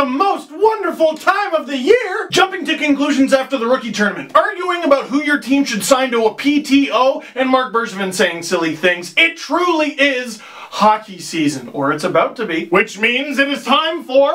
the most wonderful time of the year! Jumping to conclusions after the rookie tournament, arguing about who your team should sign to a PTO, and Mark Bergevin saying silly things. It truly is hockey season, or it's about to be, which means it is time for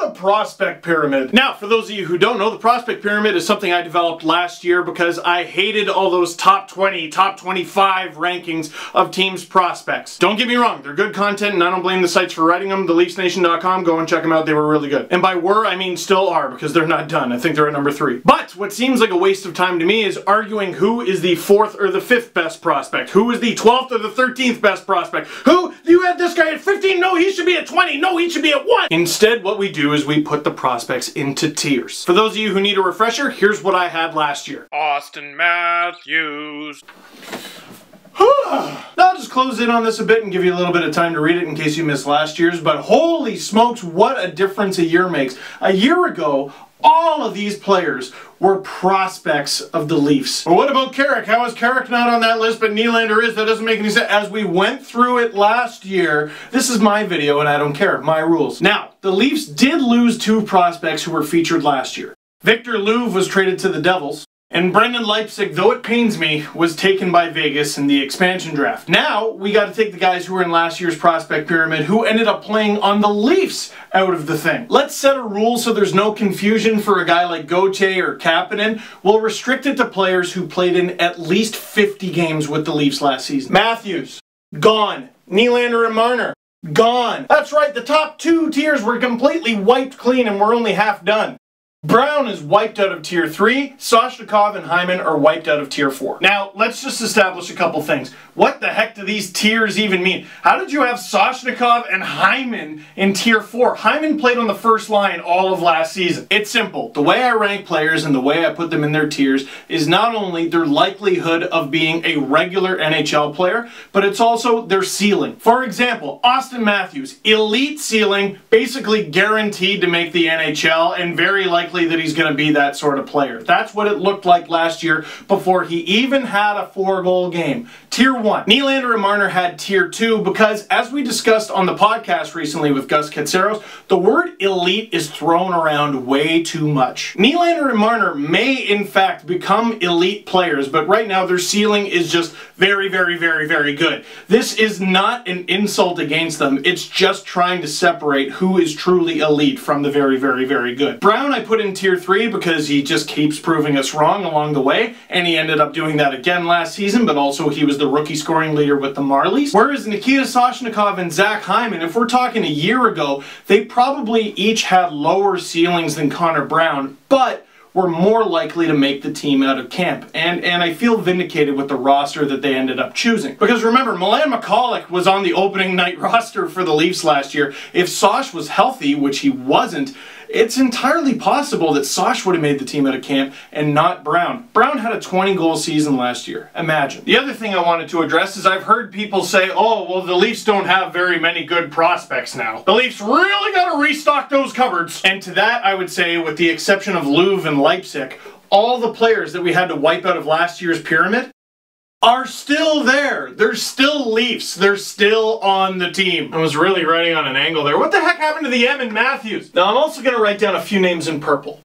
the prospect pyramid. Now, for those of you who don't know, the prospect pyramid is something I developed last year because I hated all those top 20, top 25 rankings of teams' prospects. Don't get me wrong, they're good content and I don't blame the sites for writing them. TheLeafsNation.com, go and check them out, they were really good. And by were, I mean still are, because they're not done. I think they're at number 3. But what seems like a waste of time to me is arguing who is the 4th or the 5th best prospect, who is the 12th or the 13th best prospect. Who? You had this guy at 15? No, he should be at 20. No, he should be at 1. Instead, what we do is we put the prospects into tiers. For those of you who need a refresher, here's what I had last year. Austin Matthews. I'll just close in on this a bit and give you a little bit of time to read it in case you missed last year's, but holy smokes, what a difference a year makes. A year ago, all of these players were prospects of the Leafs. Well, what about Carrick? How is Carrick not on that list, but Nylander is? That doesn't make any sense. As we went through it last year, this is my video and I don't care. My rules. Now, the Leafs did lose 2 prospects who were featured last year. Victor Louvre was traded to the Devils, and Brendan Leipzig, though it pains me, was taken by Vegas in the expansion draft. Now, we got to take the guys who were in last year's prospect pyramid who ended up playing on the Leafs out of the thing. Let's set a rule so there's no confusion for a guy like Gauthier or Kapanen. We'll restrict it to players who played in at least 50 games with the Leafs last season. Matthews, gone. Nylander and Marner, gone. That's right, the top 2 tiers were completely wiped clean and we're only half done. Brown is wiped out of tier 3, Soshnikov and Hyman are wiped out of tier 4. Now, let's just establish a couple things. What the heck do these tiers even mean? How did you have Soshnikov and Hyman in tier 4? Hyman played on the first line all of last season. It's simple. The way I rank players and the way I put them in their tiers is not only their likelihood of being a regular NHL player, but it's also their ceiling. For example, Austin Matthews, elite ceiling, basically guaranteed to make the NHL and very likely that he's going to be that sort of player. That's what it looked like last year before he even had a 4-goal game. Tier 1. Nylander and Marner had tier 2 because, as we discussed on the podcast recently with Gus Katsaros, the word elite is thrown around way too much. Nylander and Marner may in fact become elite players, but right now their ceiling is just very, very, very, very good. This is not an insult against them. It's just trying to separate who is truly elite from the very, very, very good. Brown I put in tier 3 because he just keeps proving us wrong along the way, and he ended up doing that again last season, but also he was the rookie scoring leader with the Marlies. Whereas Nikita Soshnikov and Zac Hyman, if we're talking a year ago, they probably each had lower ceilings than Connor Brown, but were more likely to make the team out of camp. And I feel vindicated with the roster that they ended up choosing. Because remember, Milan McCulloch was on the opening night roster for the Leafs last year. If Sosh was healthy, which he wasn't, it's entirely possible that Sosh would have made the team out of camp and not Brown. Brown had a 20-goal season last year. Imagine. The other thing I wanted to address is I've heard people say, oh, well, the Leafs don't have very many good prospects now. The Leafs really got to restock those cupboards. And to that, I would say, with the exception of Louvre and Leipzig, all the players that we had to wipe out of last year's pyramid are still there. They're still Leafs. They're still on the team. I was really writing on an angle there. What the heck happened to the M in Matthews? Now, I'm also going to write down a few names in purple.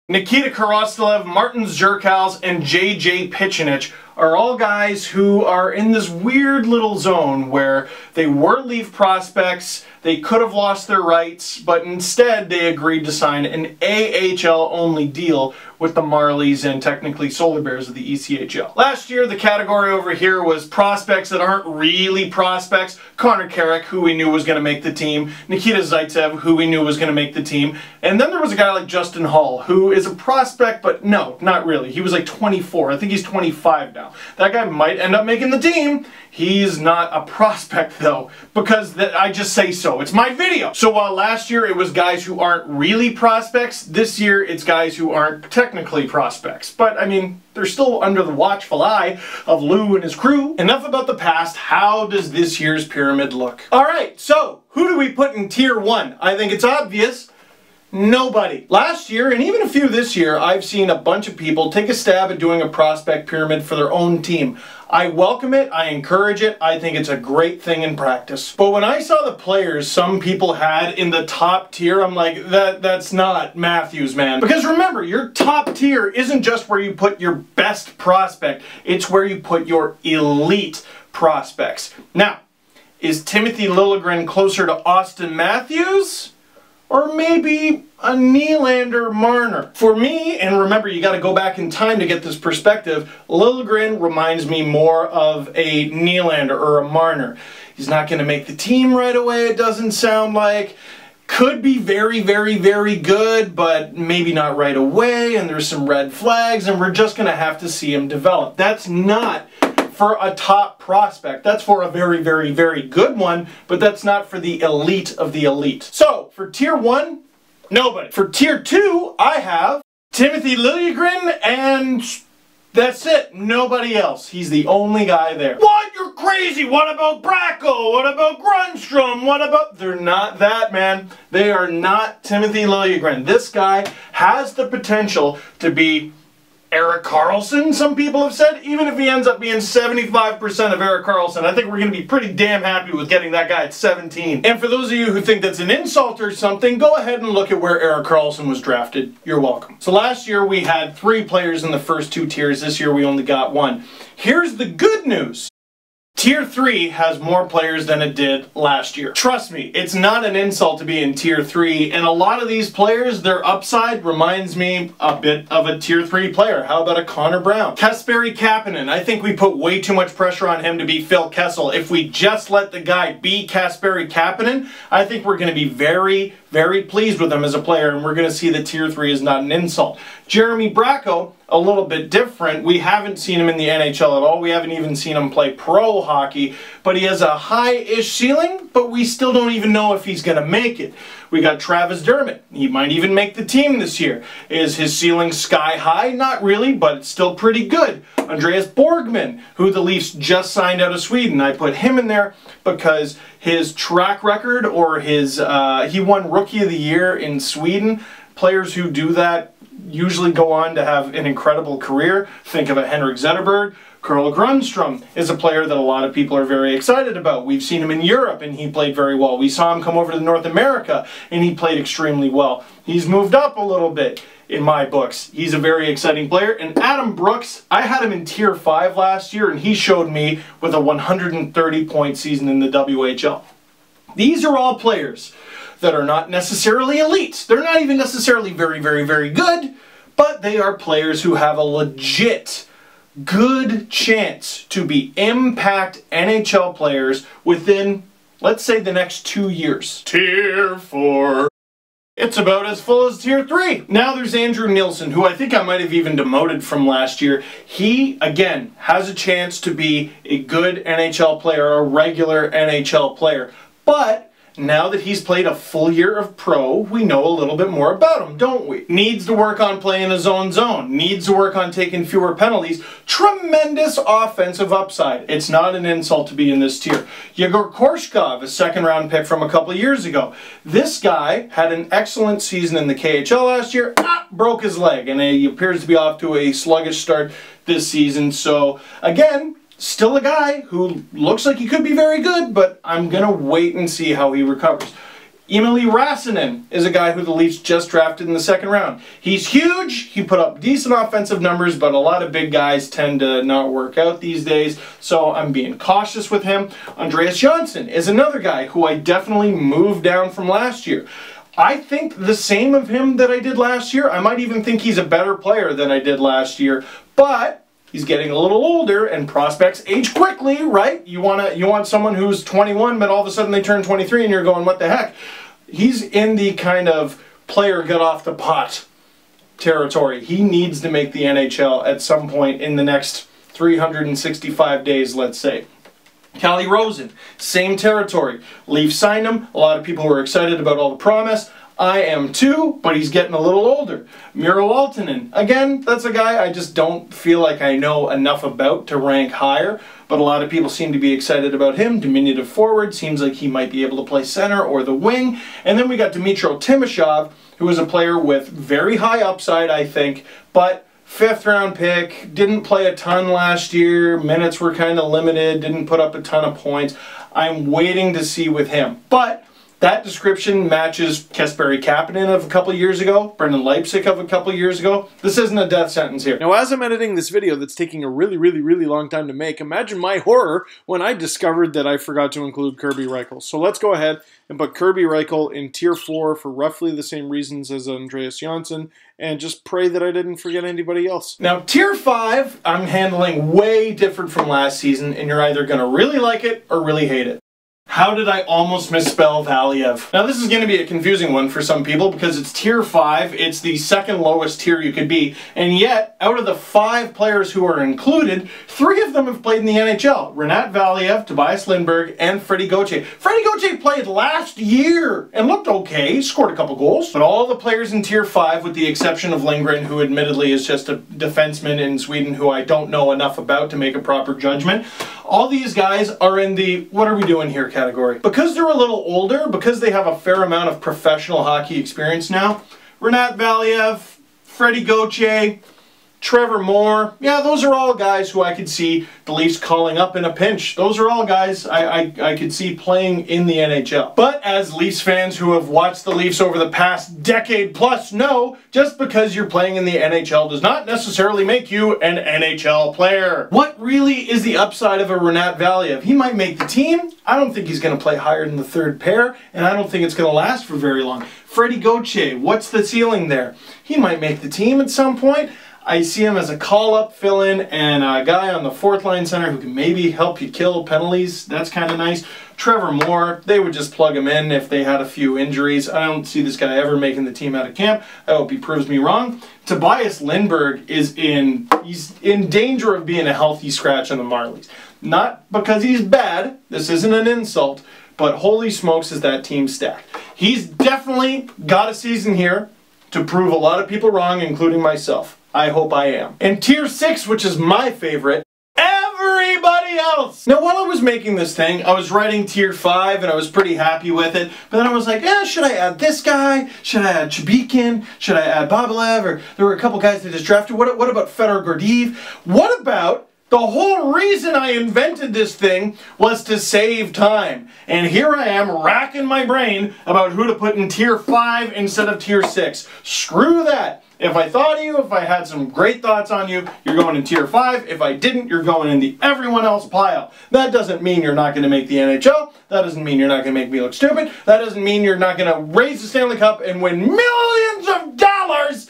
Nikita Korostelev, Martin Zerkals, and JJ Pichenich are all guys who are in this weird little zone where they were Leaf prospects, they could have lost their rights, but instead they agreed to sign an AHL-only deal with the Marlies and technically Solar Bears of the ECHL. Last year, the category over here was prospects that aren't really prospects. Connor Carrick, who we knew was going to make the team. Nikita Zaitsev, who we knew was going to make the team. And then there was a guy like Justin Hall, who is a prospect, but no, not really. He was like 24. I think he's 25 now. That guy might end up making the team. He's not a prospect though, because I just say so. It's my video. So while last year it was guys who aren't really prospects, this year it's guys who aren't technically prospects. But I mean, they're still under the watchful eye of Lou and his crew. Enough about the past. How does this year's pyramid look? All right, so who do we put in tier 1? I think it's obvious. Nobody. Last year, and even a few this year, I've seen a bunch of people take a stab at doing a prospect pyramid for their own team. I welcome it, I encourage it, I think it's a great thing in practice. But when I saw the players some people had in the top tier, I'm like, that's not Matthews, man. Because remember, your top tier isn't just where you put your best prospect, it's where you put your elite prospects. Now, is Timothy Liljegren closer to Austin Matthews? Or maybe a Nylander Marner. For me, and remember you got to go back in time to get this perspective, Liljegren reminds me more of a Nylander or a Marner. He's not going to make the team right away, it doesn't sound like. Could be very, very, very good, but maybe not right away, and there's some red flags, and we're just going to have to see him develop. That's not for a top prospect. That's for a very, very, very good one, but that's not for the elite of the elite. So, for tier 1, nobody. For tier 2, I have Timothy Liljegren, and that's it. Nobody else. He's the only guy there. What? You're crazy! What about Bracco? What about Grundstrom? What about... They're not that, man. They are not Timothy Liljegren. This guy has the potential to be Erik Karlsson, some people have said. Even if he ends up being 75% of Erik Karlsson, I think we're going to be pretty damn happy with getting that guy at 17. And for those of you who think that's an insult or something, go ahead and look at where Erik Karlsson was drafted. You're welcome. So last year we had 3 players in the first 2 tiers. This year we only got 1. Here's the good news. Tier 3 has more players than it did last year. Trust me, it's not an insult to be in Tier 3, and a lot of these players, their upside reminds me a bit of a Tier 3 player. How about a Connor Brown? Kasperi Kapanen, I think we put way too much pressure on him to be Phil Kessel. If we just let the guy be Kasperi Kapanen, I think we're going to be very, very pleased with him as a player, and we're going to see that Tier 3 is not an insult. Jeremy Bracco, a little bit different. We haven't seen him in the NHL at all. We haven't even seen him play pro hockey, but he has a high-ish ceiling, but we still don't even know if he's going to make it. We got Travis Dermott. He might even make the team this year. Is his ceiling sky high? Not really, but it's still pretty good. Andreas Borgman, who the Leafs just signed out of Sweden. I put him in there because his track record, or his, he won Rookie of the Year in Sweden. Players who do that usually go on to have an incredible career. Think of a Henrik Zetterberg. Carl Grundstrom is a player that a lot of people are very excited about. We've seen him in Europe and he played very well. We saw him come over to North America and he played extremely well. He's moved up a little bit in my books. He's a very exciting player. And Adam Brooks, I had him in Tier 5 last year and he showed me with a 130-point season in the WHL. These are all players that are not necessarily elite. They're not even necessarily very, very, very good, but they are players who have a legit good chance to be impact NHL players within, let's say, the next 2 years. Tier 4. It's about as full as Tier 3. Now there's Andrew Nilsson, who I think I might have even demoted from last year. He, again, has a chance to be a good NHL player, a regular NHL player. But now that he's played a full year of pro, we know a little bit more about him, don't we? Needs to work on playing his own zone. Needs to work on taking fewer penalties. Tremendous offensive upside. It's not an insult to be in this tier. Yegor Korshkov, a second-round pick from a couple of years ago. This guy had an excellent season in the KHL last year. Broke his leg, and he appears to be off to a sluggish start this season. So, again, still a guy who looks like he could be very good, but I'm going to wait and see how he recovers. Emily Rasanen is a guy who the Leafs just drafted in the 2nd round. He's huge, he put up decent offensive numbers, but a lot of big guys tend to not work out these days, so I'm being cautious with him. Andreas Johnsson is another guy who I definitely moved down from last year. I think the same of him that I did last year. I might even think he's a better player than I did last year, but he's getting a little older, and prospects age quickly, right? You want someone who's 21, but all of a sudden they turn 23, and you're going, what the heck? He's in the kind of player get off the pot territory. He needs to make the NHL at some point in the next 365 days, let's say. Callie Rosen, same territory. Leafs signed him. A lot of people were excited about all the promise. I am too, but he's getting a little older. Miro Aaltonen, again, that's a guy I just don't feel like I know enough about to rank higher, but a lot of people seem to be excited about him. Diminutive forward, seems like he might be able to play center or the wing. And then we got Demetriou Tim Aschoff, who is a player with very high upside, I think, but 5th round pick, didn't play a ton last year, minutes were kind of limited, didn't put up a ton of points. I'm waiting to see with him. But that description matches Kasperi Kapanen of a couple years ago, Brendan Leipzig of a couple years ago. This isn't a death sentence here. Now, as I'm editing this video that's taking a really long time to make, imagine my horror when I discovered that I forgot to include Kirby Rifles. So let's go ahead and put Kirby Rifles in tier 4 for roughly the same reasons as Andreas Janssen, and just pray that I didn't forget anybody else. Now, tier 5, I'm handling way different from last season, and you're either going to really like it or really hate it. How did I almost misspell Valiev? Now this is going to be a confusing one for some people because it's tier 5, it's the second lowest tier you could be, and yet out of the 5 players who are included, 3 of them have played in the NHL. Rinat Valiev, Tobias Lindberg, and Freddie Gauthier. Freddie Gauthier played last year and looked okay, scored a couple goals, but all the players in tier 5 with the exception of Lindgren, who admittedly is just a defenseman in Sweden who I don't know enough about to make a proper judgment, all these guys are in the what are we doing here category. Because they're a little older, because they have a fair amount of professional hockey experience now, Rinat Valiev, Freddie Gauthier, Trevor Moore, yeah, those are all guys who I could see the Leafs calling up in a pinch. Those are all guys I could see playing in the NHL. But as Leafs fans who have watched the Leafs over the past decade plus know, just because you're playing in the NHL does not necessarily make you an NHL player. What really is the upside of a Rinat Valiev? He might make the team. I don't think he's going to play higher than the 3rd pair, and I don't think it's going to last for very long. Freddie Gauthier, what's the ceiling there? He might make the team at some point. I see him as a call-up fill-in and a guy on the 4th line center who can maybe help you kill penalties. That's kind of nice. Trevor Moore, they would just plug him in if they had a few injuries. I don't see this guy ever making the team out of camp. I hope he proves me wrong. Tobias Lindberg is he's in danger of being a healthy scratch on the Marlies. Not because he's bad, this isn't an insult, but holy smokes is that team stacked. He's definitely got a season here to prove a lot of people wrong, including myself. I hope I am. And tier 6, which is my favorite, everybody else! Now while I was making this thing, I was writing tier 5 and I was pretty happy with it, but then I was like, should I add this guy? Should I add Chabikin? Should I add Babilev? Or there were a couple guys that just drafted. What about Fedor Gordeev? What about the whole reason I invented this thing was to save time. And here I am racking my brain about who to put in tier 5 instead of tier 6. Screw that. If I thought of you, if I had some great thoughts on you, you're going in tier 5. If I didn't, you're going in the everyone else pile. That doesn't mean you're not going to make the NHL. That doesn't mean you're not going to make me look stupid. That doesn't mean you're not going to raise the Stanley Cup and win millions of dollars.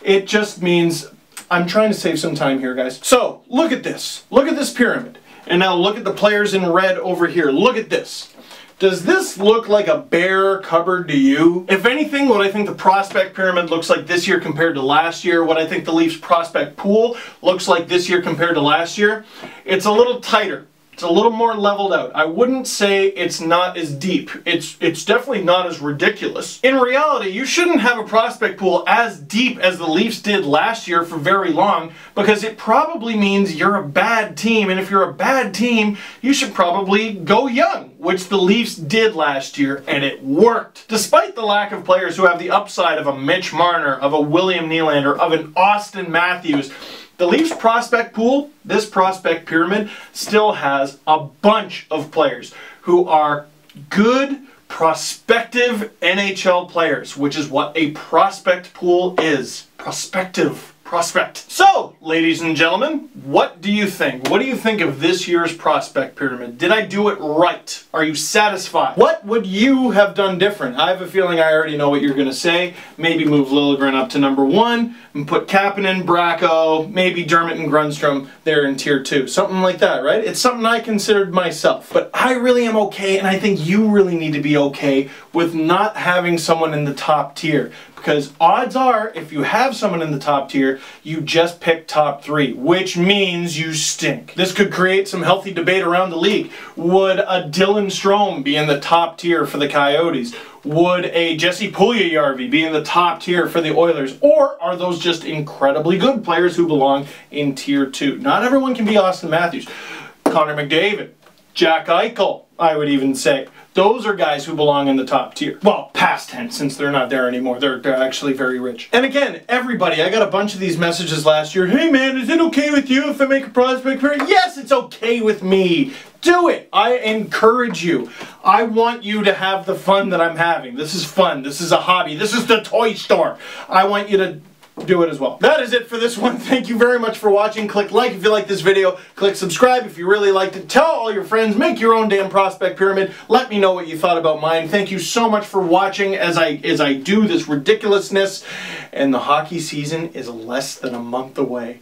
It just means I'm trying to save some time here, guys. So, look at this. Look at this pyramid. And now look at the players in red over here. Look at this. Does this look like a bare cupboard to you? If anything, what I think the prospect pyramid looks like this year compared to last year, what I think the Leafs prospect pool looks like this year compared to last year, it's a little tighter. It's a little more leveled out. I wouldn't say it's not as deep. It's definitely not as ridiculous. In reality, you shouldn't have a prospect pool as deep as the Leafs did last year for very long, because it probably means you're a bad team, and if you're a bad team, you should probably go young, which the Leafs did last year, and it worked. Despite the lack of players who have the upside of a Mitch Marner, of a William Nylander, of an Austin Matthews, the Leafs prospect pool, this prospect pyramid, still has a bunch of players who are good, prospective NHL players, which is what a prospect pool is. Prospective. Prospect. So, ladies and gentlemen, what do you think? What do you think of this year's prospect pyramid? Did I do it right? Are you satisfied? What would you have done different? I have a feeling I already know what you're going to say. Maybe move Liljegren up to number 1 and put Kapanen, Bracco, maybe Dermott and Grundstrom there in tier 2. Something like that, right? It's something I considered myself. But I really am okay, and I think you really need to be okay with not having someone in the top tier. Because odds are, if you have someone in the top tier, you just pick top 3, which means you stink. This could create some healthy debate around the league. Would a Dylan Strome be in the top tier for the Coyotes? Would a Jesse Puljujarvi be in the top tier for the Oilers? Or are those just incredibly good players who belong in tier 2? Not everyone can be Austin Matthews. Connor McDavid, Jack Eichel, I would even say. Those are guys who belong in the top tier. Well, past tense, since they're not there anymore. They're actually very rich. And again, everybody, I got a bunch of these messages last year. Hey man, is it okay with you if I make a prospect pair? Yes, it's okay with me. Do it. I encourage you. I want you to have the fun that I'm having. This is fun. This is a hobby. This is the toy store. I want you to do it as well. That is it for this one. Thank you very much for watching. Click like if you like this video. Click subscribe if you really liked it. Tell all your friends. Make your own damn prospect pyramid. Let me know what you thought about mine. Thank you so much for watching as I do this ridiculousness. And the hockey season is less than a month away.